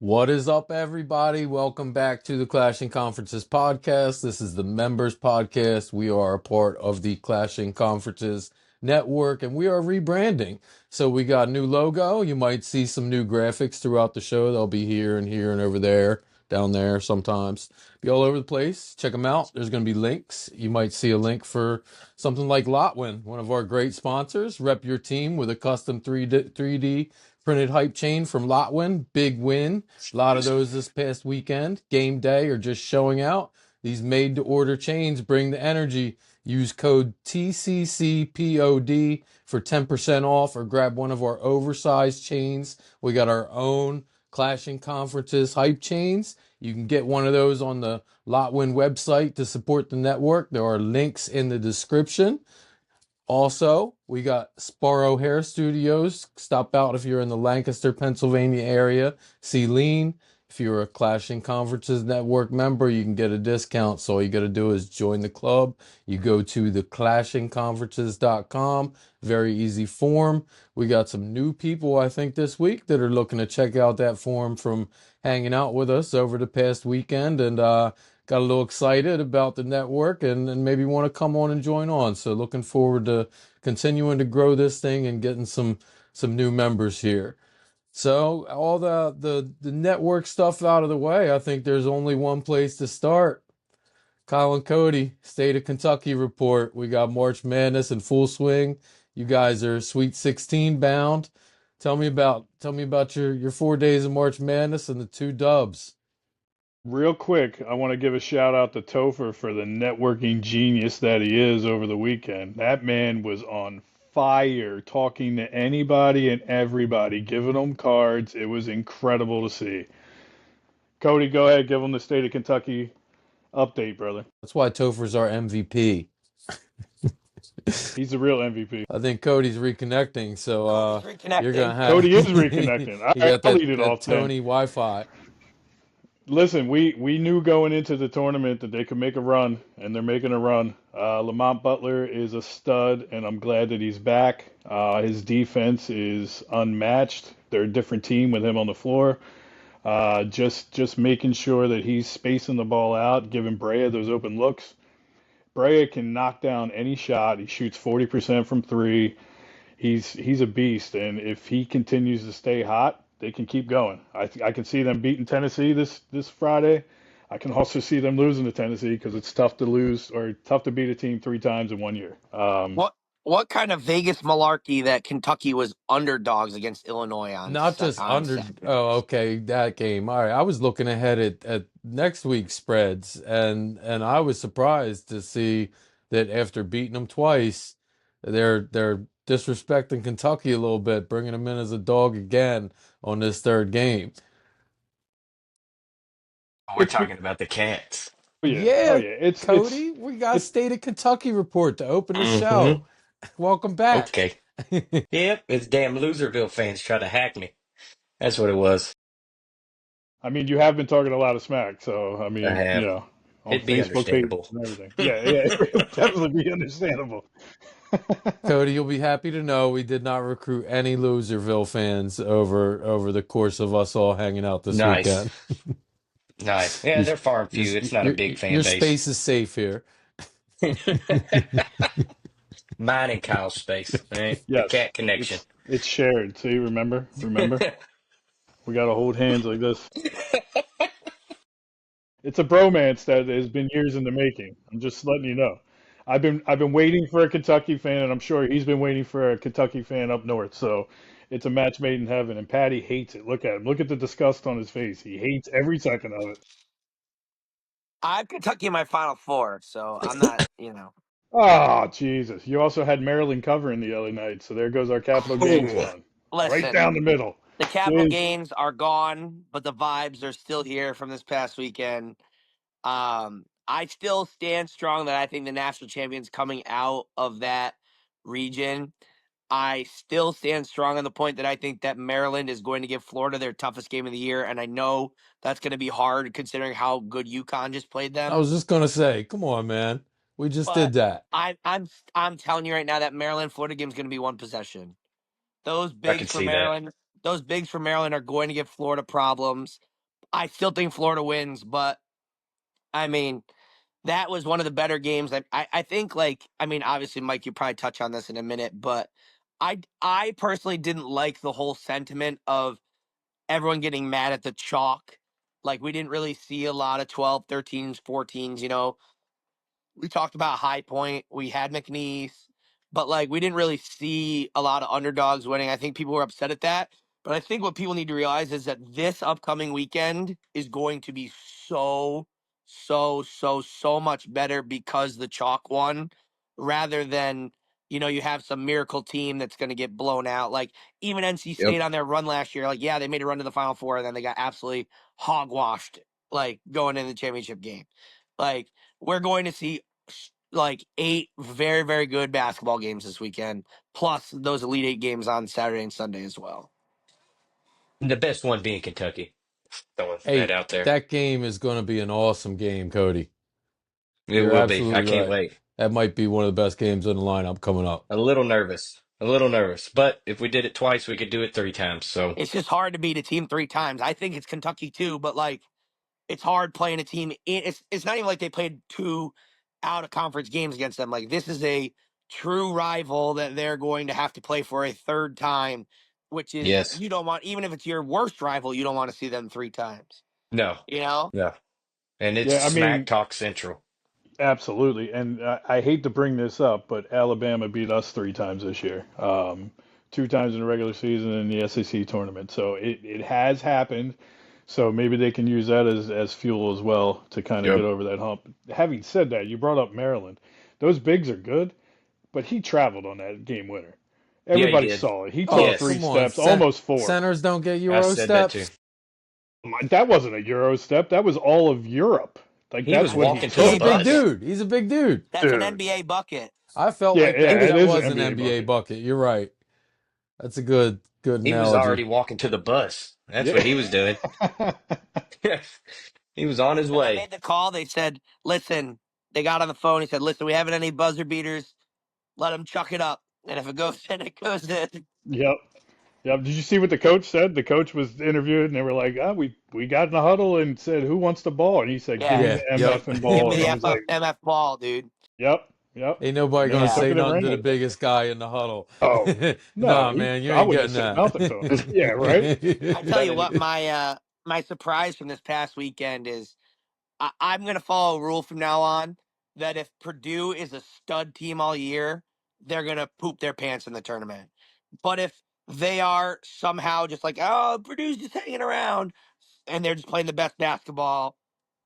What is up, everybody? Welcome back to the Clashing Conferences podcast. This is the members podcast. We are a part of the Clashing Conferences network and we are rebranding. So we got a new logo. You might see some new graphics throughout the show. They'll be here and over there, down there sometimes. Be all over the place. Check them out. There's going to be links. You might see a link for something like Lotwin, one of our great sponsors. Rep your team with a custom 3D printed hype chain from Lotwin. Big win. A lot of those this past weekend. Game day or just showing out. These made to order chains bring the energy. Use code TCCPOD for 10% off or grab one of our oversized chains. We got our own Clashing Conferences hype chains. You can get one of those on the Lotwin website to support the network. There are links in the description. Also, we got Sparrow Hair Studios. Stop out if you're in the Lancaster, Pennsylvania area. See Lean. If you're a Clashing Conferences Network member, you can get a discount. So all you got to do is join the club. You go to theclashingconferences.com. Very easy form. We got some new people, I think, this week that are looking to check out that form from hanging out with us over the past weekend. And got a little excited about the network and maybe want to come on and join on. So looking forward to continuing to grow this thing and getting some new members here. So all the network stuff out of the way, I think there's only one place to start. Kyle and Cody, State of Kentucky report. We got March Madness in full swing. You guys are Sweet 16 bound. Tell me about your 4 days of March Madness and the two dubs. Real quick, I want to give a shout out to Topher for the networking genius that he is over the weekend. That man was on fire talking to anybody and everybody, giving them cards. It was incredible to see. Cody, go ahead, give them the state of Kentucky update, brother. That's why Topher's our MVP. He's the real MVP. I think Cody's reconnecting, so Cody's you're gonna reconnecting. have Cody is reconnecting. All you right, got I'll that lead it that off then. Tony Wi-Fi. Listen, we knew going into the tournament that they could make a run, and they're making a run. Lamont Butler is a stud, and I'm glad that he's back. His defense is unmatched. They're a different team with him on the floor. Just making sure that he's spacing the ball out, giving Brea those open looks. Brea can knock down any shot. He shoots 40% from three. He's a beast, and if he continues to stay hot, they can keep going. I can see them beating Tennessee this Friday. I can also see them losing to Tennessee because it's tough to lose or tough to beat a team 3 times in 1 year. What kind of Vegas malarkey that Kentucky was underdogs against Illinois on Not just on under. Saturday? Oh, okay, that game. All right, I was looking ahead at next week's spreads, and I was surprised to see that after beating them twice, they're disrespecting Kentucky a little bit, bringing them in as a dog again on this third game. We're It's talking about the cats. oh Yeah, yeah, it's Cody, we got a it's State of Kentucky report to open the Mm-hmm. show. Welcome back. Okay. Yep, it's damn Loserville fans try to hack me. That's what it was. I mean, you have been talking a lot of smack, so I I mean, have. on It'd be Facebook page understandable. and everything. Yeah, it would definitely be understandable. Cody, you'll be happy to know we did not recruit any Loserville fans over the course of us all hanging out this Nice. weekend. Nice. Yeah, Your they're far and your few. It's not a your big fan your base. space is safe here. Mine and Kyle's space, right? The Yes, cat connection. it's shared. See, remember, we gotta hold hands like this. It's a bromance that has been years in the making. I'm just letting you know. I've been waiting for a Kentucky fan, and I'm sure he's been waiting for a Kentucky fan up north. So it's a match made in heaven. And Patty hates it. Look at him. Look at the disgust on his face. He hates every second of it. I have Kentucky in my Final Four, so I'm not. Oh, Jesus. You also had Maryland covering the other night, so there goes our capital gains Oh, fund. Right Listen, down the middle. the capital Jeez. gains are gone, but the vibes are still here from this past weekend. I still stand strong that I think the national champions coming out of that region. I still stand strong on the point that I think that Maryland is going to give Florida their toughest game of the year, and I know that's going to be hard considering how good UConn just played I them. was just gonna say, come on, man. We just did But that. I'm telling you right now that Maryland Florida game is going to be one possession. Those I bigs can for see that. Maryland, those bigs for Maryland are going to give Florida problems. I still think Florida wins, but I mean, that was one of the better games. I think, like, I mean, obviously, Mike, you probably touch on this in a minute, but I personally didn't like the whole sentiment of everyone getting mad at the chalk. Like, we didn't really see a lot of 12, 13s, 14s, we talked about High Point. We had McNeese, but like we didn't really see a lot of underdogs winning. I think people were upset at that. But I think what people need to realize is that this upcoming weekend is going to be so much better because the chalk won rather than, you have some miracle team that's going to get blown out. Like even NC Yep. State on their run last year, like, yeah, they made a run to the Final Four and then they got absolutely hogwashed, like going in the championship game. Like, we're going to see like 8 very, very good basketball games this weekend, plus those Elite Eight games on Saturday and Sunday as well. The best one being Kentucky. Throwing that Hey, out there. that game is going to be an awesome game, Cody. It You're will be. I absolutely can't right. wait. That might be one of the best games in the lineup coming up. A little nervous. A little nervous. But if we did it twice, we could do it 3 times. So, It's just hard to beat a team 3 times. I think it's Kentucky too, but like it's hard playing a team. It's not even like they played 2 out of conference games against them. Like this is a true rival that they're going to have to play for a third time, which is yes. you don't want, even if it's your worst rival, you don't want to see them 3 times. No. You know? No. And it's Yeah, I smack mean, talk central. absolutely. And I hate to bring this up, but Alabama beat us 3 times this year. 2 times in the regular season and the SEC tournament. So it has happened. So maybe they can use that as fuel as well to kind of get Yep. over that hump. Having said that, you brought up Maryland. Those bigs are good, but he traveled on that game winner. Yeah, he Everybody did. saw it. He took Oh, three Yes. come on. steps, almost four. Centers don't get I Euro said that too. steps. That wasn't a Euro step. That was all of Europe. Like He was that's what That's he an walking to the He's a took. NBA big bus. bucket. dude. He's a big dude. That's an Dude. NBA bucket. I felt Yeah, like yeah, that it that is an was an NBA NBA bucket. bucket. You're right. That's a good He was already analogy. walking to the bus. That's what Yeah. he was doing. He was on his When they way. made the call, they said, listen, they got on the phone. He said, listen, we haven't any buzzer beaters. Let them chuck it up. And if it goes in, it goes in. Yep. Yep. Did you see what the coach said? The coach was interviewed, and they were like, we got in a huddle and said, who wants the ball?" And he said, "Give Yeah. me Yeah. the Yep. MF and Give ball." me And the he was like, MF ball, dude. "Yep, yep." Ain't And nobody then gonna he took Yeah. say it and nothing ran to the with it. biggest guy in the huddle. Oh no, Nah, man, you I ain't wouldn't have getting said that. nothing to him. Yeah, right. I tell you what, my surprise from this past weekend is I'm going to follow a rule from now on that if Purdue is a stud team all year, they're going to poop their pants in the tournament. But if they are somehow just like, oh, Purdue's just hanging around and they're just playing the best basketball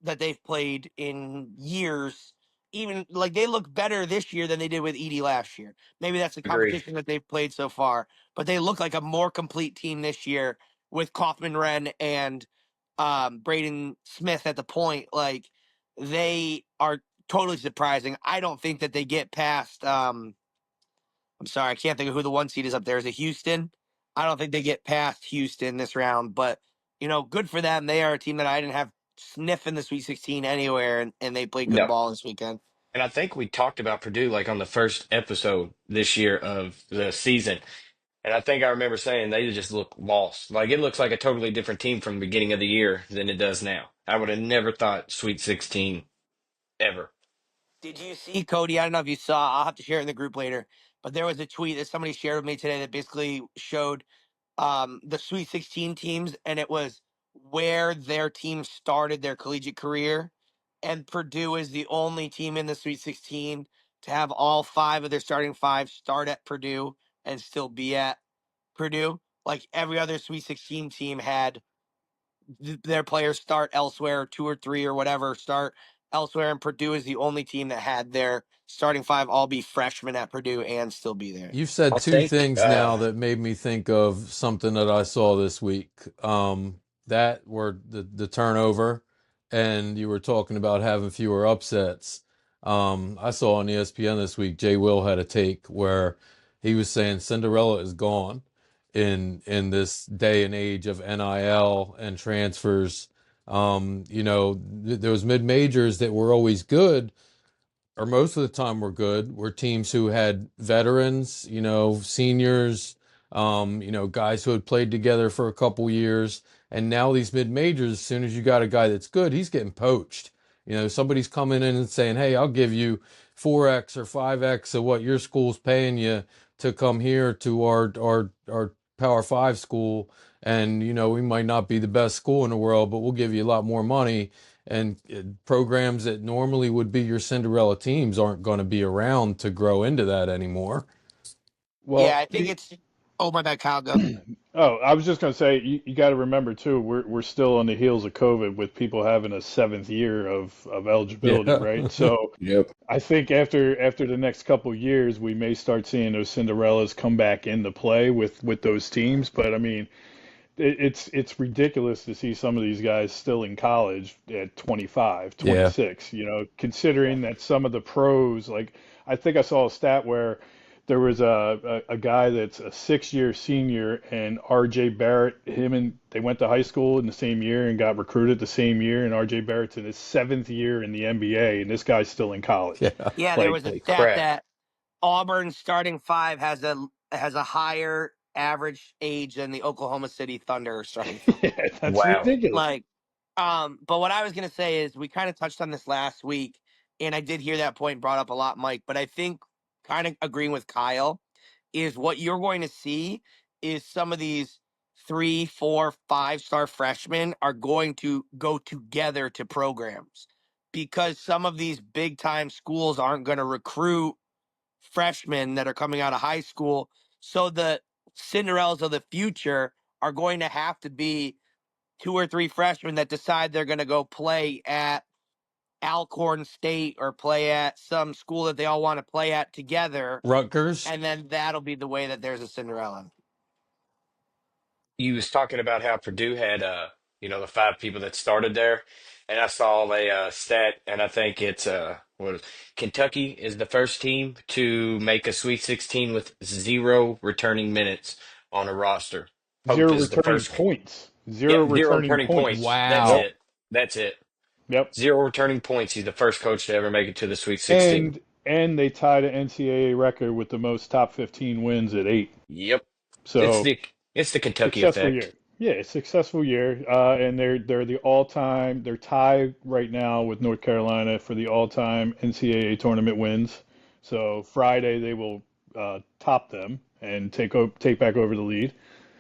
that they've played in years, even like they look better this year than they did with Edie last year. Maybe that's the Agreed. competition that they've played so far, but they look like a more complete team this year with Kaufman Wren and Braden Smith at the point. Like they are totally surprising. I don't think that they get past. I'm sorry, I can't think of who the 1 seed is up there. Is it Houston? I don't think they get past Houston this round, but good for them. They are a team that I didn't have sniffing the Sweet 16 anywhere, and they played good No. ball this weekend. And I think we talked about Purdue like on the first episode this year of the season. And I think I remember saying they just look lost. Like it looks like a totally different team from the beginning of the year than it does now. I would have never thought Sweet 16 ever. Did you see, Cody? I don't know if you saw. I'll have to share it in the group later. But there was a tweet that somebody shared with me today that basically showed the Sweet 16 teams, and it was where their team started their collegiate career. And Purdue is the only team in the Sweet 16 to have all 5 of their starting 5 start at Purdue and still be at Purdue. Like every other Sweet 16 team had their players start elsewhere, 2 or 3 or whatever, start elsewhere. And Purdue is the only team that had their starting 5 all be freshmen at Purdue and still be there. You've said I two think things now that made me think of something that I saw this week. That were the turnover, and you were talking about having fewer upsets. I saw on ESPN this week, Jay Will had a take where he was saying Cinderella is gone in this day and age of NIL and transfers. Those mid majors that were always good or most of the time were good, were teams who had veterans, seniors, Guys who had played together for a couple years. And now these mid majors, as soon as you got a guy that's good, he's getting poached. Somebody's coming in and saying, "Hey, I'll give you 4x or 5x of what your school's paying you to come here to our Power Five school, and we might not be the best school in the world, but we'll give you a lot more money." And programs that normally would be your Cinderella teams aren't going to be around to grow into that anymore. Yeah, Well, I think it's. Oh my bad, Kyle. Go. oh, I was just going to say, you got to remember too, we're still on the heels of COVID with people having a seventh year of eligibility, Yeah. right? So Yep. I think after the next couple years, we may start seeing those Cinderellas come back into play with those teams. But I mean, it's ridiculous to see some of these guys still in college at 25, Yeah. 26, considering that some of the pros, like I think I saw a stat where there was a guy that's a 6-year senior and RJ Barrett, him and they went to high school in the same year and got recruited the same year, and RJ Barrett's in his seventh year in the NBA and this guy's still in college. Yeah. Yeah, there Like, was a Holy stat crap. that Auburn's starting five has a higher average age than the Oklahoma City Thunder starting five. that's Wow. ridiculous. Like, but what I was gonna say is we kind of touched on this last week, and I did hear that point brought up a lot, Mike. But I think kind of agreeing with Kyle is what you're going to see is some of these 3, 4, 5-star freshmen are going to go together to programs because some of these big time schools aren't going to recruit freshmen that are coming out of high school. So the Cinderellas of the future are going to have to be 2 or 3 freshmen that decide they're going to go play at Alcorn State or play at some school that they all want to play at together. Rutgers. And then that'll be the way that there's a Cinderella. You was talking about how Purdue had the 5 people that started there, and I saw a stat, and I think it's Kentucky is the first team to make a Sweet 16 with 0 returning minutes on a roster. Pope Zero is the returning first. points. Zero Yep, zero returning returning points. points. That's Yep. Wow. it. That's it. Yep. 0 returning points. He's the first coach to ever make it to the Sweet 16. And they tied an NCAA record with the most top 15 wins at 8. Yep. It's So the Kentucky successful effect. year. Yeah, successful year. And they're the all-time. They're tied right now with North Carolina for the all-time NCAA tournament wins. So Friday they will top them and take back over the lead.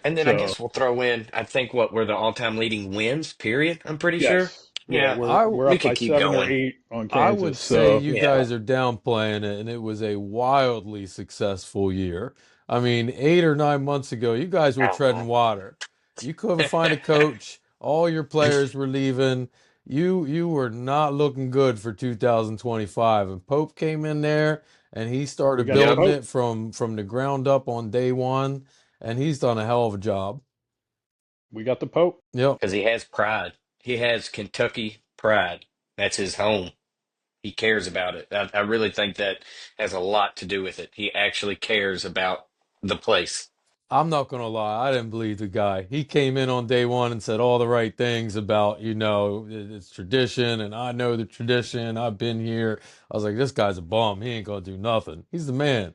And then I So guess we'll throw in, I think what we're the all-time leading wins, period. I'm pretty sure. yes, yeah, Yeah, we're I we're we up could by keep 7 or going. 8 on I would Kansas. say So you Yeah. guys are downplaying it, and it was a wildly successful year. I mean, 8 or 9 months ago, you guys were treading water. You couldn't find a coach. All your players were leaving. You were not looking good for 2025. And Pope came in there, and he we started got the Yep. building Pope. it from the ground up on day one, and he's done a hell of a job. We got the Pope. Yep. Because he has pride. He has Kentucky pride. That's his home. He cares about it. I really think that has a lot to do with it. He actually cares about the place. I'm not gonna lie, I didn't believe the guy. He came in on day one and said all the right things about, it's tradition and I know the tradition. I've been here. I was like, this guy's a bum. He ain't gonna do nothing. He's the man.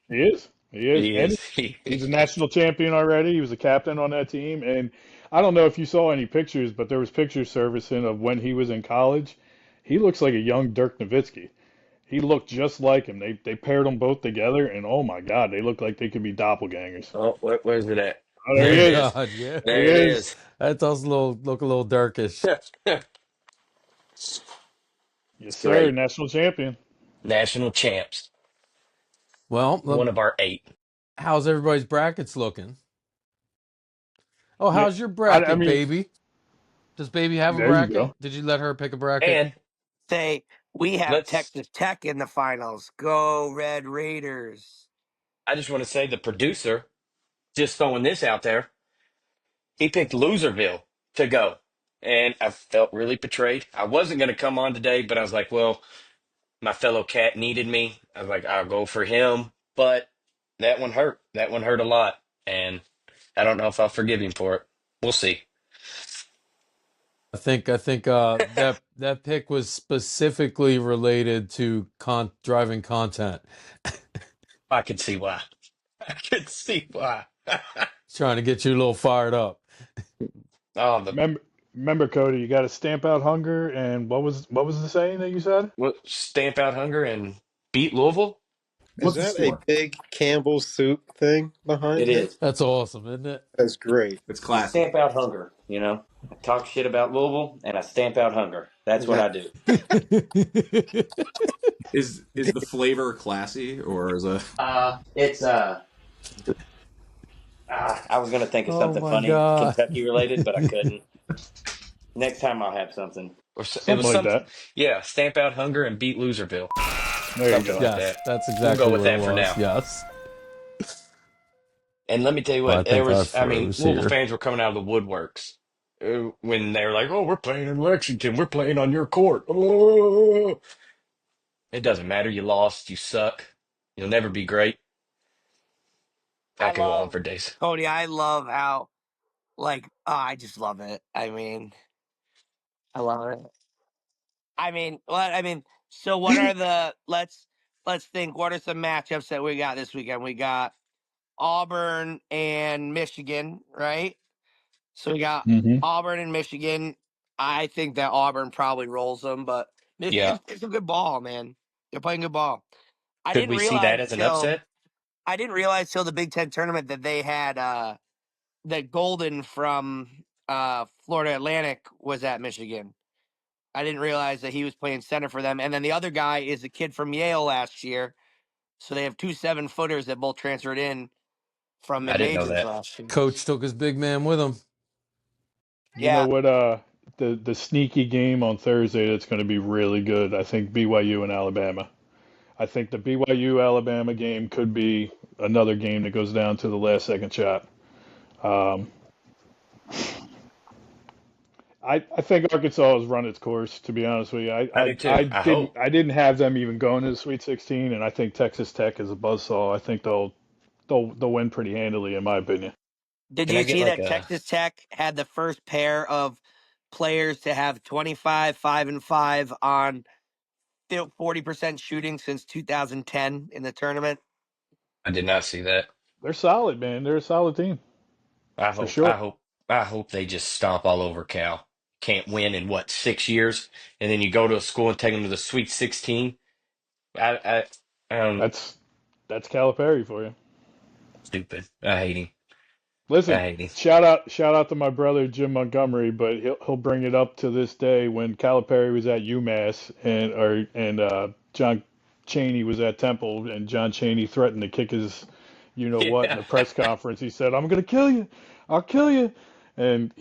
He is. He is. He And is. he's a national champion already. He was a captain on that team. And I don't know if you saw any pictures, but there was pictures surfacing of when he was in college. He looks like a young Dirk Nowitzki. He looked just like him. They paired them both together, and oh my God, they look like they could be doppelgangers. Oh, where's it at? Oh, there There he it Oh is. is. God, yeah. There There he it is. is. That does look a little darkish. Yes, It's sir. great. National champion. National champs. Well, One of our 8. how's everybody's brackets looking? Oh, Yeah. how's your I bracket, mean, baby? Does baby have a there you bracket? go. Did you let her pick a bracket? And Say, we have let's Texas Tech in the finals. Go Red Raiders. I just want to say the producer, just throwing this out there, he picked Loserville to go. And I felt really betrayed. I wasn't going to come on today, but I was like, well, my fellow cat needed me. I was like, I'll go for him. But that one hurt. That one hurt a lot. And I don't know if I'll forgive him for it. We'll see. I think that pick was specifically related to driving content. I can see why. I could see why. Trying to get you a little fired up. Oh, the Remember, remember, Cody, you got to stamp out hunger. And what was the saying that you said? what, stamp out hunger and beat Louisville? Is What's the that a score? big Campbell's soup thing It behind him? is. That's awesome, isn't it? That's great. It's I classic. stamp out hunger, you know. I talk shit about Louisville and I stamp out hunger. That's Is what I that do. is the flavor classy or is a It's I was gonna think of Oh something my funny, God. Kentucky related, but I couldn't. Next time I'll have something. It was Something like something. that. Yeah, stamp out hunger and beat Loserville. There you Something go. like Yes, that. that's We'll go exactly with what it that for was. now. Yes. And let me tell you Well, I what, there think our was, I mean, froze Louisville here. fans were coming out of the woodworks when they were like, oh, we're playing in Lexington. We're playing on your court. Oh. It doesn't matter. You lost. You suck. You'll never be great. I I could go on love for days. Cody. I love how I just love it. I mean, I love it. I mean, what I mean. So what are the let's think. What are some matchups that we got this weekend? We got Auburn and Michigan, right? So we got Hmm. Auburn and Michigan. I think that Auburn probably rolls them, but Yeah. Michigan's playing some good ball, man. They're playing good ball. I Could didn't we see realize that as an till upset? I didn't realize till the Big Ten tournament that they had that Golden from Florida Atlantic was at Michigan. I didn't realize that he was playing center for them. And then the other guy is a kid from Yale last year. So they have two 7-footers that both transferred in from I mid didn't know majors that. last year. Coach took his big man with him. You know Yeah. what? The sneaky game on Thursday that's going to be really good. I think BYU and Alabama. I think the BYU Alabama game could be another game that goes down to the last second shot. Um, I think Arkansas has run its course. To be honest with you, I, I I do I too. I didn't hope. I didn't have them even going to the Sweet 16, and I think Texas Tech is a buzzsaw. I think they'll win pretty handily, in my opinion. Did Can I you get see like that a, Texas Tech had the first pair of players to have 25, 5, and 5 on 40% shooting since 2010 in the tournament? I did not see that. They're solid, man. They're a solid team I for hope, I sure. hope, I hope they just stomp all over Cal. Can't win in what, 6 years? And then you go to a school and take them to the Sweet 16. I, That's that's Calipari for you. stupid. I hate him. I Listen, hate him. shout out to my brother Jim Montgomery, but he'll bring it up to this day when Calipari was at UMass and John Chaney was at Temple and John Chaney threatened to kick his you know what in Yeah. the press conference. He said, "I'm gonna kill you, I'll kill you," and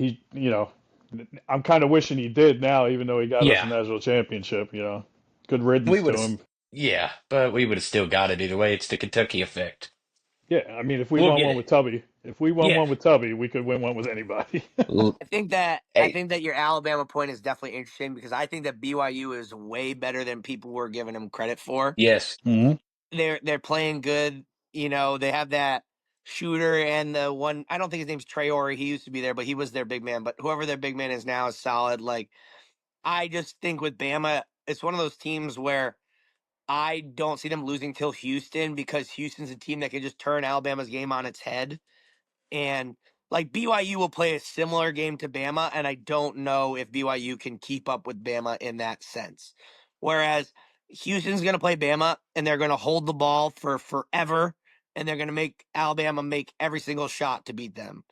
I'm kind of wishing he did now, even though he got us a Yeah. national championship. Good We riddance would to have, him. yeah, but we would have still got it either way. It's the Kentucky effect. Yeah, I mean, if we We'll won get one it. with Tubby, if we won Yeah. one with Tubby, we could win one with anybody. I Hey, think that your Alabama point is definitely interesting because I think that BYU is way better than people were giving them credit for. yes. Hmm. They're playing good. You know, they have that shooter and the one I don't think his name's Traore. He used to be there, but he was their big man. But whoever their big man is now is solid. Like I just think with Bama, it's one of those teams where I don't see them losing till Houston because Houston's a team that can just turn Alabama's game on its head. And like BYU will play a similar game to Bama, and I don't know if BYU can keep up with Bama in that sense. Whereas Houston's going to play Bama, and they're going to hold the ball for forever, and they're going to make Alabama make every single shot to beat them.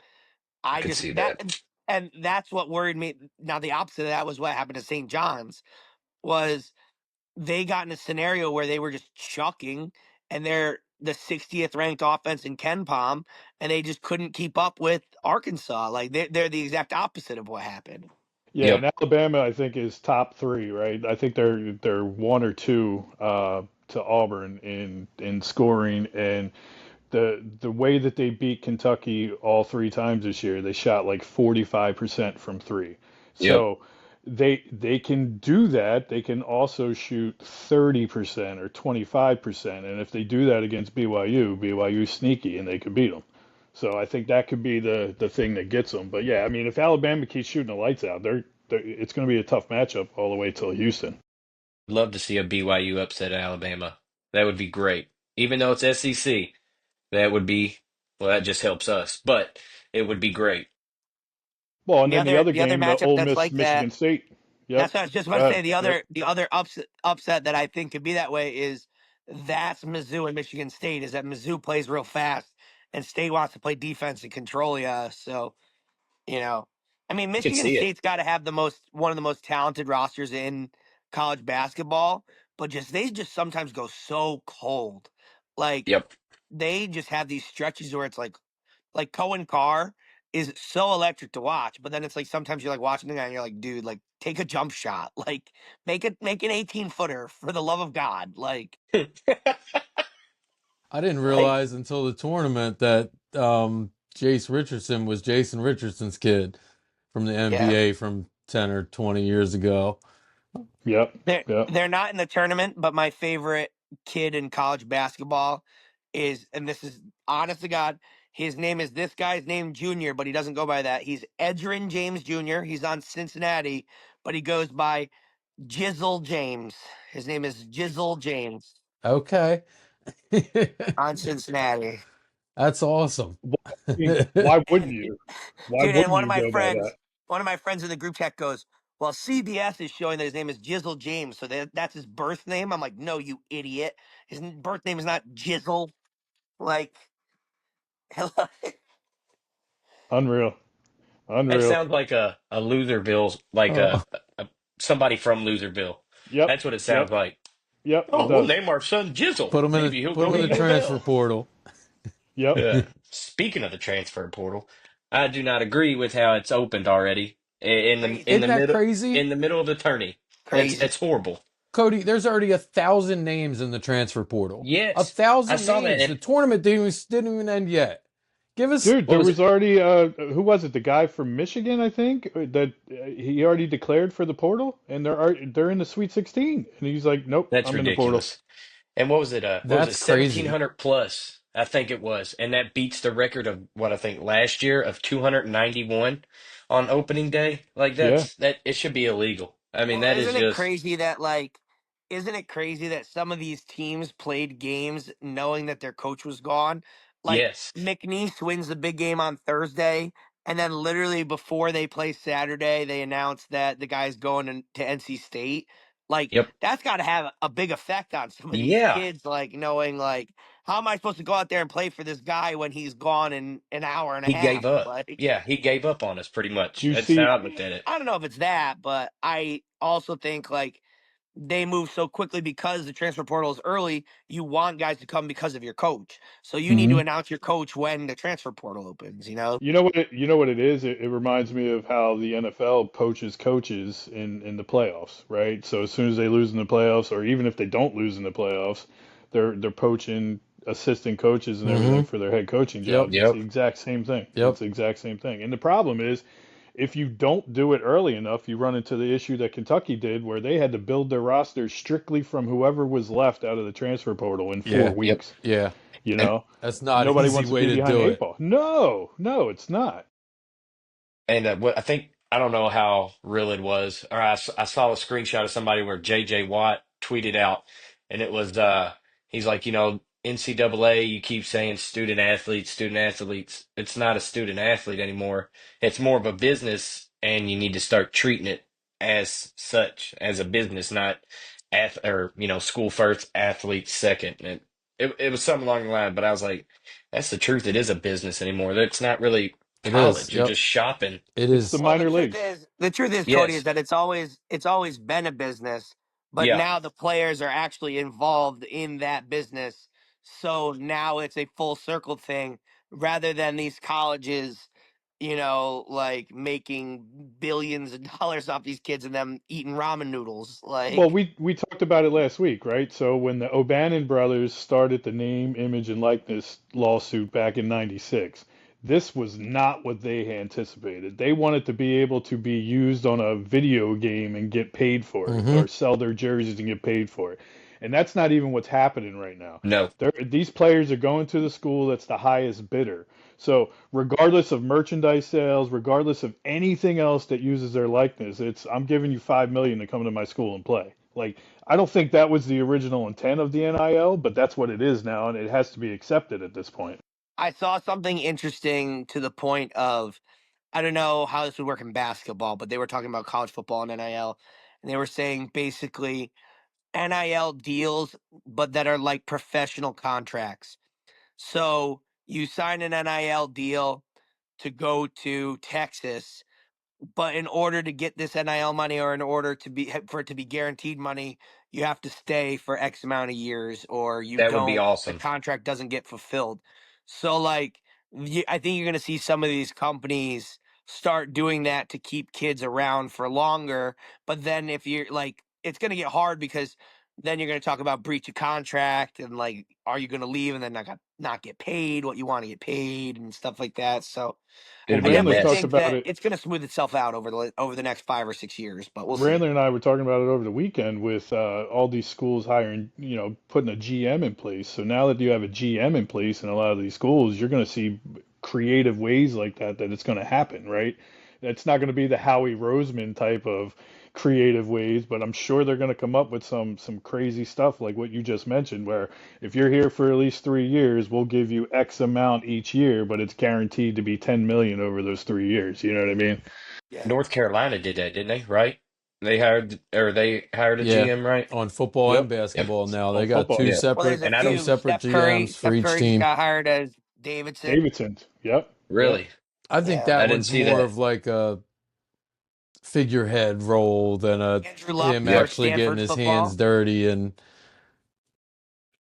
I I could just see that, that. and that's what worried me. Now the opposite of that was what happened to St. John's was they got in a scenario where they were just chucking and they're the 60th ranked offense in Ken Palm and they just couldn't keep up with Arkansas. Like they're the exact opposite of what happened. Yeah, Yep. and Alabama, I think, is top three, right? I think they're one or two to Auburn in scoring, and the way that they beat Kentucky all three times this year, they shot like 45% from three. Yep. So they can do that. They can also shoot 30% or 25%, and if they do that against BYU's sneaky, and they could beat them. So I think that could be the thing that gets them. But yeah, I mean, if Alabama keeps shooting the lights out, it's going to be a tough matchup all the way till Houston. Love to see a BYU upset at Alabama. That would be great. Even though it's SEC, that would be, well, that just helps us, but it would be great. Well, and The then the other other the other game, the matchup Ole that's Miss like that. Michigan State. Yep. That's what I was just Go about to say. ahead. The Yep. other upset that I think could be that way is that's Mizzou and Michigan State. Is that Mizzou plays real fast and State wants to play defense and control you. So I mean, I could Michigan see it. State's got to have one of the most talented rosters in college basketball, but they just sometimes go so cold. Like Yep. they just have these stretches where it's like Cohen Carr is so electric to watch, but then it's like sometimes you're like watching the guy and you're like, dude, like take a jump shot, like make an 18-footer for the love of God, I didn't like realize until the tournament that Jace Richardson was Jason Richardson's kid from the yeah. NBA from 10 or 20 years ago. Yep. Yep. They're not in the tournament, but my favorite kid in college basketball is, and this is honest to God, his name is this guy's name Junior, but he doesn't go by that. He's Edgerrin James Jr. He's on Cincinnati, but he goes by Jizzle James. His name is Jizzle James Okay. on Cincinnati. That's awesome. Well, I mean, why wouldn't you? Why Dude, and wouldn't you go by that? one of my friends in the group chat goes, well, CBS is showing that his name is Jizzle James, so that's his birth name. I'm like, no, you idiot. His birth name is not Jizzle. Like, Unreal. That Unreal. sounds like a Loserville, like Oh, a somebody from Loserville. Yep. That's what it sounds Yep. Yep. Yep. It Oh, we'll does. name our son Jizzle. put him in Maybe he'll put go him in to the U of transfer L. portal. Yep. Yeah. Speaking of the transfer portal, I do not agree with how it's opened already in crazy, Isn't that crazy? the middle of the tourney. crazy. That's horrible. Cody, there's already 1,000 names in the transfer portal. A Yes, I thousand saw that. names. The tournament didn't even end yet. Give us Dude, What there was was already who was it? The guy from Michigan, I think, that he already declared for the portal, and they're in the Sweet 16, and he's like, "Nope, that's I'm in the portal." ridiculous. And what was it? What was it? that's crazy. 1,700 plus, I think it was, and that beats the record of what I think last year of 291 on opening day. Like Yeah. that. It should be illegal. I mean, Well, that is just isn't it crazy that some of these teams played games knowing that their coach was gone? Like yes. McNeese wins the big game on Thursday, and then literally before they play Saturday, they announce that the guy's going to NC State. Like Yep. that's got to have a big effect on some of these Yeah. kids, like knowing like how am I supposed to go out there and play for this guy when he's gone in an hour and a He gave half? up. Like Yeah, he gave up on us pretty Do much. you That's how see? I looked at it. I don't know if it's that, but I also think like they move so quickly because the transfer portal is early. You want guys to come because of your coach, so you need to Mhm. announce your coach when the transfer portal opens. You know what it is? It reminds me of how the NFL poaches coaches in the playoffs, right? So as soon as they lose in the playoffs, or even if they don't lose in the playoffs, they're poaching assistant coaches and everything Mm-hmm. for their head coaching Yep. jobs. It's the Yep. exact same thing. It's Yep. the exact same thing. And the problem is, if you don't do it early enough, you run into the issue that Kentucky did, where they had to build their roster strictly from whoever was left out of the transfer portal in four Yeah. Yep. weeks. Yeah. You And know, That's not an nobody easy wants to way be to behind the do eight it. ball. No, no, it's not. what I think, I don't know how real it was, or I saw a screenshot of somebody where JJ Watt tweeted out, and it was he's like, NCAA, you keep saying student athletes, student athletes. It's not a student athlete anymore. It's more of a business, and you need to start treating it as such, as a business, not or school first, athlete second. And it was something along the line, but I was like, that's the truth. It is a business anymore. That's not really It is. college. You're Yep. just shopping. It It's the is. Well, minor leagues. the truth is, Cody, is Yes. that it's always been a business, but Yeah. now the players are actually involved in that business. So now it's a full circle thing rather than these colleges, like making billions of dollars off these kids and them eating ramen noodles. Well, Like, we talked about it last week, right? So when the O'Bannon brothers started the name, image, and likeness lawsuit back in '96, this was not what they anticipated. They wanted to be able to be used on a video game and get paid for it, Mm-hmm. or sell their jerseys and get paid for it. And that's not even what's happening right now. No. These players are going to the school that's the highest bidder. So regardless of merchandise sales, regardless of anything else that uses their likeness, it's I'm giving you 5 million to come to my school and play. Like, I don't think that was the original intent of the NIL, but that's what it is now, and it has to be accepted at this point. I saw something interesting to the point of I don't know how this would work in basketball, but they were talking about college football and NIL, and they were saying basically NIL deals, but that are like professional contracts. So you sign an NIL deal to go to Texas, but in order to get this NIL money or in order to be for it to be guaranteed money, you have to stay for X amount of years or you That would be don't the awesome. contract doesn't get fulfilled. So like I think you're going to see some of these companies start doing that to keep kids around for longer, but then if you're like it's going to get hard because then you're going to talk about breach of contract and like are you going to leave and then not get paid what you want to get paid and stuff like that. So Well, It'd I be a Randler definitely talked mess. think about that it. it's going to smooth itself out over the next 5 or 6 years, but we'll see. Randler and I were talking about it over the weekend with all these schools hiring, putting a GM in place. So now that you have a GM in place in a lot of these schools, you're going to see creative ways like that it's going to happen, right? It's not going to be the Howie Roseman type of creative ways, but I'm sure they're going to come up with some crazy stuff like what you just mentioned, where if you're here for at least 3 years, we'll give you X amount each year, but it's guaranteed to be 10 million over those 3 years. You know what I mean? Yeah. North Carolina did that, didn't they? Right? They hired a Yeah, GM, right? on football and Yep. Yep. basketball now they On got football, Yeah. Well, there's a And I two don't few. separate Steph Curry. GMs for Steph each Curry just team. got hired as Davidson. Davidson. Yep. Yep. really. I think Yeah. that I didn't was see more that. of like a figurehead role than a Andrew Luck him for Yep. actually getting Stanford his hands football. dirty. And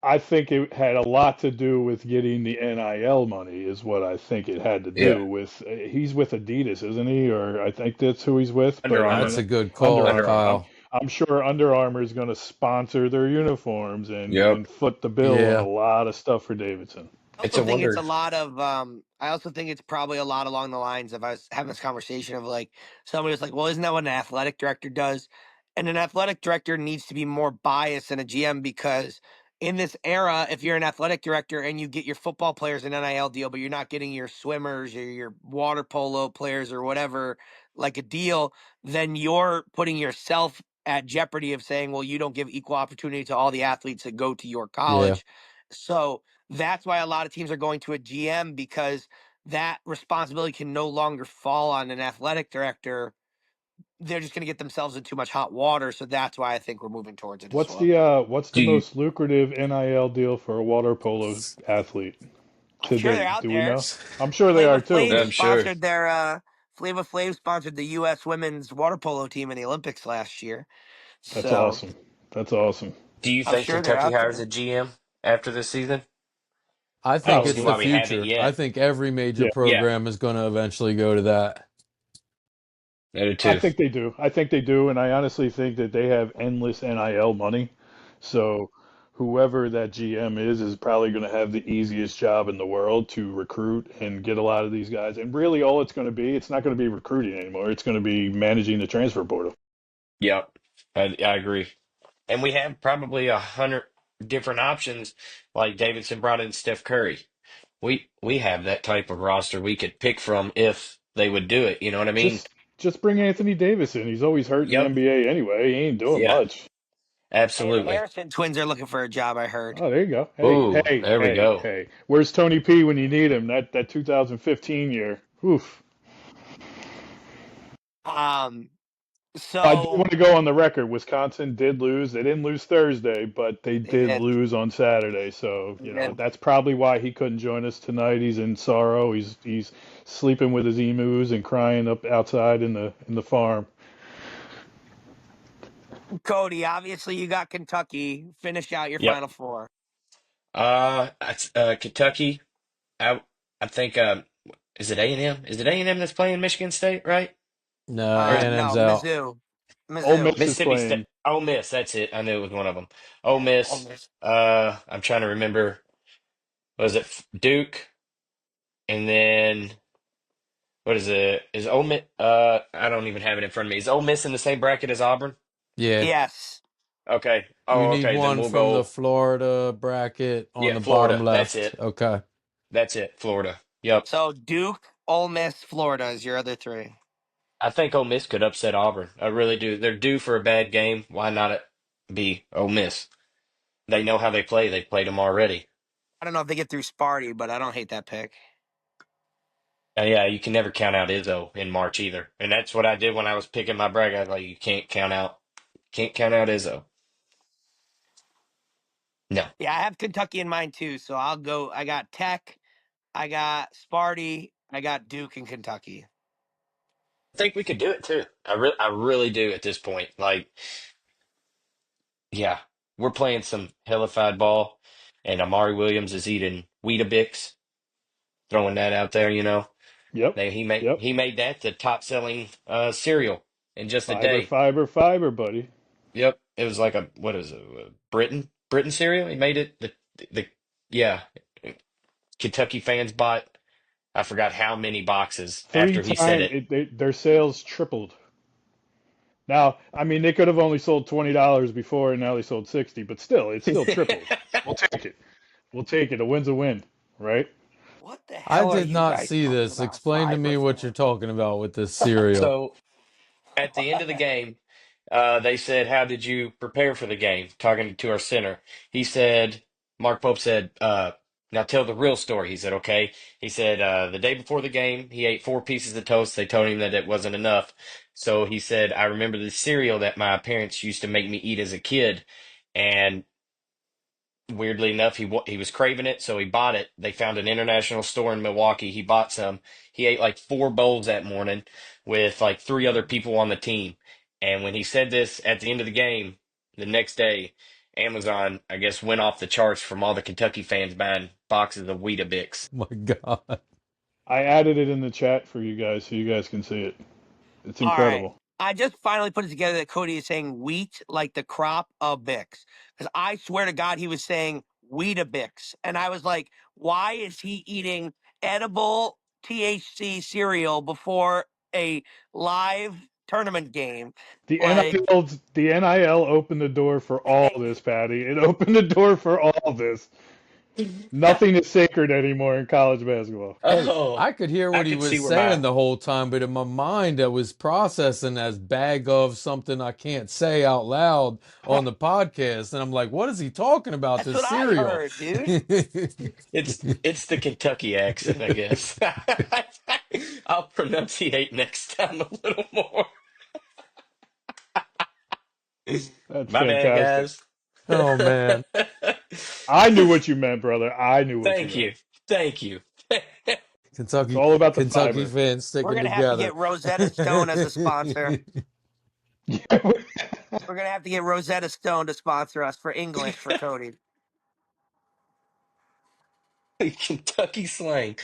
I think it had a lot to do with getting the NIL money, is what I think it had to Yeah. do with. He's with Adidas, isn't he? Or I think that's who he's with. Under But I that's mean, Armour. a good Under call, Under Armour. Armour. Kyle. I'm sure Under Armour is going to sponsor their uniforms Yep. and foot the bill on a Yeah, lot of stuff for Davidson. I It's also a think it's a wonder. lot of I also think it's probably a lot along the lines of I was having this conversation of like somebody was like, well, isn't that what an athletic director does? And an athletic director needs to be more biased than a GM because in this era, if you're an athletic director and you get your football players an NIL deal, but you're not getting your swimmers or your water polo players or whatever, like a deal, then you're putting yourself at jeopardy of saying, well, you don't give equal opportunity to all the athletes that go to your yeah. college. So that's why a lot of teams are going to a GM because that responsibility can no longer fall on an athletic director. They're just going to get themselves in too much hot water. So that's why I think we're moving towards it as What's well. the Do you most lucrative NIL deal for a water polo athlete I'm to sure they're date? out Do we there. know? I'm sure they are Flava too, Flav but I'm sure. sponsored their Flava Flav sponsored the U.S. women's water polo team in the Olympics last year. that's So awesome. That's awesome. Do you I'm think sure they're Kentucky out hires there. a GM after this season? I I think don't it's see Probably. the why we haven't future. I yet. think every major Yeah. Yeah, program is going to eventually go to that. I do I too. think they do. I think they do, and I honestly think that they have endless NIL money. So whoever that GM is probably going to have the easiest job in the world to recruit and get a lot of these guys. And really, all it's going to be, it's not going to be recruiting anymore. It's going to be managing the transfer portal. Yep. I agree. And we have probably 100 different options. Like Davidson brought in Steph Curry. We have that type of roster we could pick from if they would do it. You know what I mean? Just bring Anthony Davis in. He's always hurt in the Yep. NBA anyway. He ain't doing Yeah. much. Hey, the Absolutely. Harrison twins are looking for a job. I heard. Oh, there you go. Ooh, there we go. Hey. Where's Tony P when you need him? That 2015 year. Oof. Um. I do So want to go on the record. Wisconsin did lose. They didn't lose Thursday, but they they did did. lose on Saturday. So, They did. that's probably why he couldn't join us tonight. He's in sorrow. He's sleeping with his emus and crying up outside in the farm. Cody, obviously you got Kentucky. Finish out your Yep. final four. Kentucky. I I think is it A&M? Is it A&M that's playing Michigan State, right? No, Or is it A&M's No, out. Mizzou. Ole Mizzou. Miss is Mississippi State? playing. Ole Miss, that's it. I knew it was one of them. Ole Yeah, Ole Miss. Miss. I'm trying to remember. Was it Duke? And then what is it? Is Ole Miss? I don't even have it in front of me. Is Ole Miss in the same bracket as Auburn? Yeah, Yes. Okay. you Oh, need okay. Then one we'll from the go. Florida bracket on Yeah, the bottom Florida. That's left. it. Okay. That's it. Florida. Yep. So Duke, Ole Miss, Florida is your other three. I think Ole Miss could upset Auburn. I really do. They're due for a bad game. Why not? be Ole Miss. They know how they play. They've played them already. I don't know if they get through Sparty, but I don't hate that pick. Yeah, you can never count out Izzo in March either, and that's what I did when I was picking my bracket. I was like, you can't count out Izzo. No, Yeah, I have Kentucky in mind too, so I'll go. I got Tech, I got Sparty, I got Duke and Kentucky. I think we could do it too. I really do at this point. Like, yeah, we're playing some hellified ball, and Amari Williams is eating Weetabix. Throwing that out there, you know. Yep. Yep. He made that the top selling cereal in just a Fiber, day. fiber, fiber, buddy. Yep, it was like a what is it? A Britain cereal. He made it the yeah. Kentucky fans bought I forgot how many boxes Three after he said times it. their sales tripled. Now, I mean, they could have only sold $20 before, and now they sold 60, but still, it's still tripled. We'll take it. We'll take it. A win's a win, right? What the I hell are did you not guys see talking this. about? Explain to me Fiber what you're fan. talking about with this cereal. So at the end of the game, they said, "How did you prepare for the game?" Talking to our center, he said, "Mark Pope said, now tell the real story." He said, "Okay." He said, "The day before the game, he ate 4 pieces of toast. They told him that it wasn't enough, so he said, I remember the cereal that my parents used to make me eat as a kid, and." Weirdly enough, he was craving it, so he bought it. They found an international store in Milwaukee. He bought some. He ate like 4 bowls that morning with like 3 other people on the team. And when he said this at the end of the game, the next day, Amazon, I guess, went off the charts from all the Kentucky fans buying boxes of Weetabix. My God. I added it in the chat for you guys so you guys can see it. It's All right. incredible. I just finally put it together that Cody is saying wheat like the crop of Bix. Because I swear to God, he was saying Weetabix. And I was like, why is he eating edible THC cereal before a live tournament game? The Like, NIL opened the door for all this, Patty. It opened the door for all this. Nothing is sacred anymore in college basketball. Hey, Oh, I could hear I what he could was see where my saying the whole time, but in my mind, I was processing as bag of something I can't say out loud on the podcast. And I'm like, what is he talking about? that's This what I cereal. heard, dude. it's the Kentucky accent, I guess. I'll pronunciate next time a little more. That's My bad, fantastic. guys. Oh, man. I knew what you meant, brother. I knew what you Thank meant. you. Thank you. It's Kentucky, all about the Kentucky fiber. fans We're sticking going to have to together. get Rosetta Stone as a sponsor. Yeah. We're going to have to get Rosetta Stone to sponsor us for English for Cody. Kentucky slang.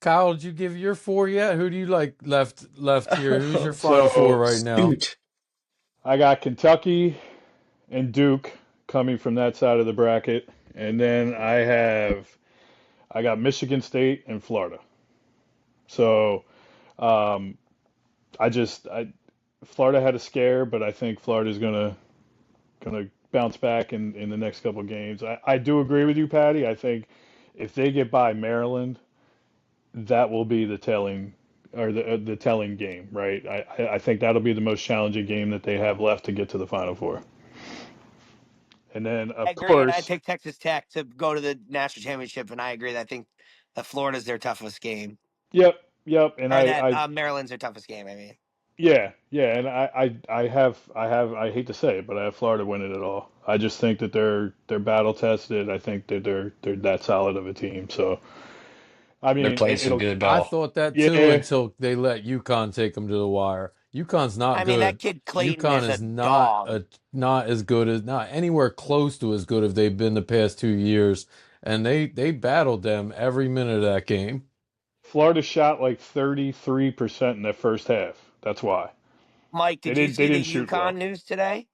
Kyle, did you give your four yet? Who do you like left here? Who's your final four So right now? Shoot. I got Kentucky and Duke coming from that side of the bracket, and then I got Michigan State and Florida. So um, I Florida had a scare, but I think Florida's gonna bounce back in the next couple games. I do agree with you, Patty. I think if they get by Maryland, that will be the telling or the telling game, right? I think that'll be the most challenging game that they have left to get to the Final Four. And then, I of agree, and I course, picked Texas Tech to go to the national championship, and I agree that I think that Florida's their toughest game, yep, yep. And or that Maryland's their toughest game. I mean, yeah, yeah. And I hate to say it, but I have Florida winning it all. I just think that they're battle tested. I think that they're that solid of a team. So, I They're mean, playing some it'll, good I ball. thought that too yeah. until they let UConn take them to the wire. UConn's not I mean that good. kid Clayton UConn is a is not dog. not as good as not anywhere close to as good as they've been the past 2 years. And they battled them every minute of that game. Florida shot like 33% in that first half. That's why. Mike, did you They see didn't the shoot UConn well. news today?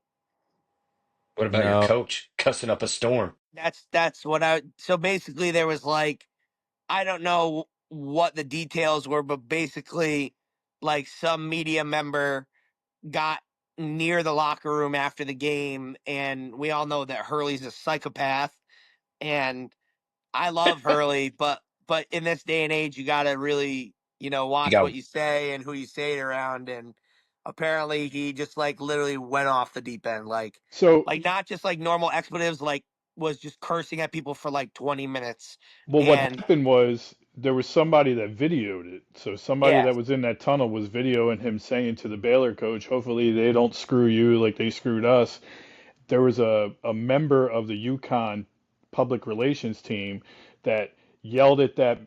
What about your No. coach cussing up a storm? That's what I. So basically, there was like I don't know what the details were, but basically, like some media member got near the locker room after the game, and we all know that Hurley's a psychopath, and I love Hurley, but in this day and age, you got to really You watch what got you say and who you say it around. And apparently he just like literally went off the deep end, So, like not just like normal expletives, like was just cursing at people for like 20 minutes. well, what And happened was there was somebody that videoed it. So somebody yeah, that was in that tunnel was videoing him saying to the Baylor coach, "Hopefully they don't screw you like they screwed us." There was a member of the UConn public relations team that yelled at that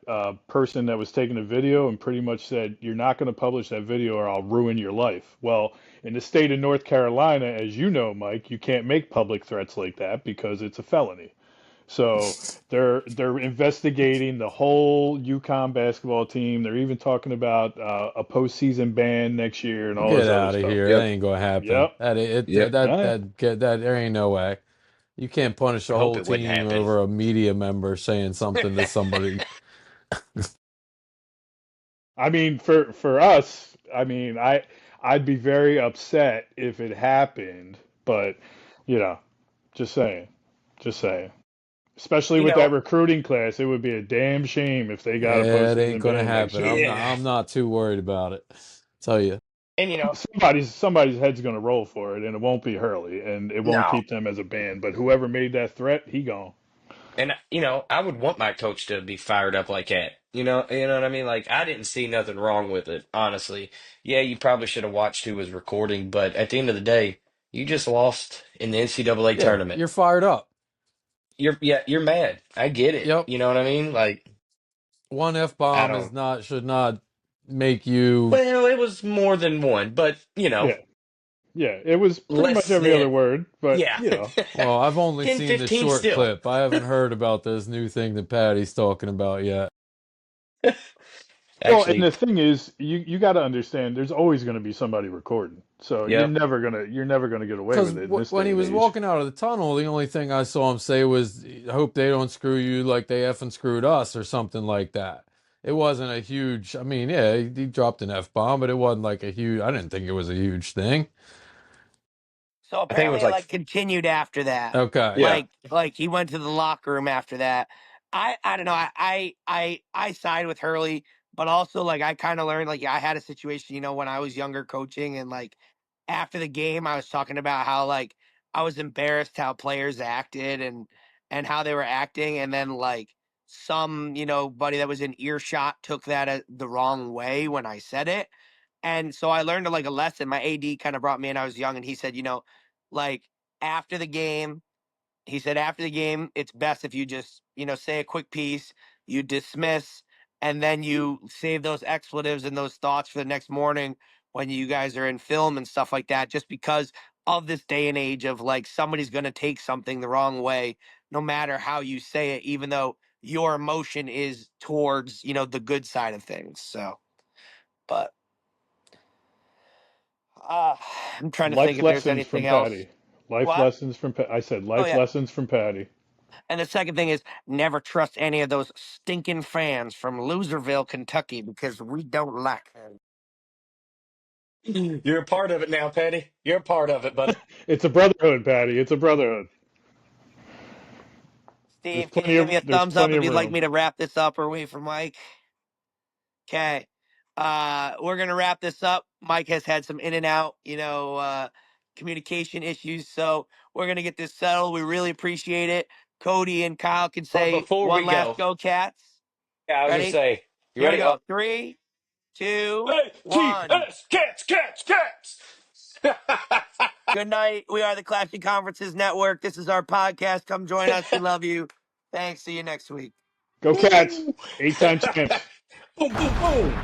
person that was taking the video and pretty much said, "You're not going to publish that video or I'll ruin your life." Well, in the state of North Carolina, as you know, Mike, you can't make public threats like that because it's a felony. So they're investigating the whole UConn basketball team. They're even talking about a postseason ban next year and all Get this other out of stuff. here. That Yep. ain't gonna happen. Yep. Yep. All right. There ain't no way. You can't punish I a hope whole it wouldn't team happen. over a media member saying something to somebody. I mean, for us, I mean, I'd be very upset if it happened, but you know, just saying, just saying. Especially You with that know, recruiting class, it would be a damn shame if they got a It ain't postseason gonna ban next happen. year. yeah, I'm not too worried about it. Tell you. and Somebody's head's gonna roll for it, and it won't be Hurley, and it won't no, keep them as a band. But whoever made that threat, he gone. and I would want my coach to be fired up like that. You know what I mean? Like I didn't see nothing wrong with it, honestly. Yeah, you probably should have watched who was recording, but at the end of the day, you just lost in the NCAA Yeah, tournament. you're fired up. You're mad. I get it. Yep. You know what I mean? Like One F I bomb is don't. not should not make you. Well, it was more than one, but Yeah, yeah. It was pretty much less every than other word, but yeah. Well, I've only 10, seen the 15 short still. clip. I haven't heard about this new thing that Patty's talking about yet. well, and Actually, the thing is, you got to understand, there's always going to be somebody recording, so yep. you're never gonna get away Because with it in this when day he and was age. walking out of the tunnel, the only thing I saw him say was, "I hope they don't screw you like they effing screwed us," or something like that. It wasn't a huge. I mean, yeah, he dropped an F bomb, but it wasn't like a huge. I didn't think it was a huge thing. so I think it was apparently it like like continued after that. Okay. Yeah. Like he went to the locker room after that. I don't know. I side with Hurley, but also like I kind of learned like I had a situation, when I was younger coaching, and like after the game I was talking about how like I was embarrassed how players acted and how they were acting, and then like some, buddy that was in earshot took that the wrong way when I said it. And so I learned like a lesson. My AD kind of brought me in. I was young, and he said, like after the game, he said after the game, it's best if you just, say a quick piece, you dismiss, and then you save those expletives and those thoughts for the next morning when you guys are in film and stuff like that, just because of this day and age of like somebody's going to take something the wrong way, no matter how you say it, even though your emotion is towards, the good side of things. So, but uh, I'm trying to think Life if there's lessons from anything else. Patty. Life What? lessons from I said Oh, life yeah. lessons from Patty. And the second thing is never trust any of those stinking fans from Loserville, Kentucky, because we don't like them. you're a part of it now, Patty. You're a part of it, buddy. It's a brotherhood, Patty. It's a brotherhood. Steve, can you give me a There's thumbs up plenty if of you'd like room. me to wrap this up or wait for Mike? Okay. We're gonna wrap this up. Mike has had some in and out, communication issues, so we're gonna get this settled. We really appreciate it. Cody and Kyle can But say before one we last go, go, cats. yeah, I was gonna Ready? say, you Here we ready? go. Three, two, one. ATS, cats, cats, cats. Good night. We are the Clashing Conferences Network. This is our podcast. Come join us. We love you. Thanks. See you next week. Go Cats! Woo! 8-time champs. Boom, boom, boom.